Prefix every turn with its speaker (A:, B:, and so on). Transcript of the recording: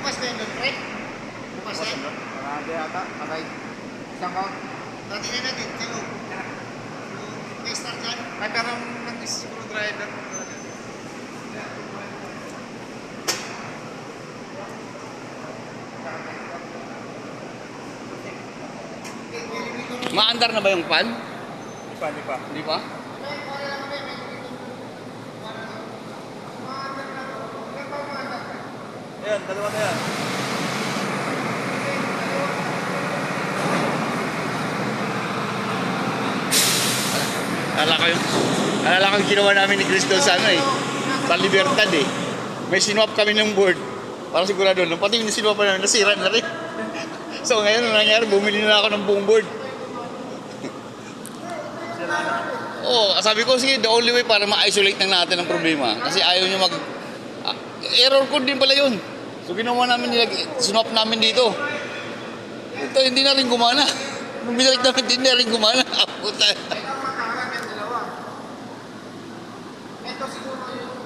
A: Bukas na yun doon, pre? Bukas na yun?
B: Marami ata. Patay. Isang count.
A: Natin natin. Tayo. May start dyan.
B: Ay, pero nag-screwdriver.
C: Maandar na ba yung pan?
B: Di pa, di pa.
C: Hindi pa?
B: Ayan, dalawa na yan.
C: Alala ko yung ginawa namin ni Chris doon sa ano eh. Sa Libertad eh. May sinwap kami ng board. Para sigurado doon. Pati yung sinwap namin, nasira na rin. So ngayon, ano nangyari? Bumili na ako ng buong board. Oo, sabi ko, sige, the only way para ma-isolate lang natin ang problema. Kasi ayaw nyo error code din pala yun. So ginawa namin, sinwap namin dito. Ito, hindi na rin gumana. Nung binalik namin, hindi na rin gumana. Puta.
A: Ito ang makaharap yung dalawa. Ito siguro yung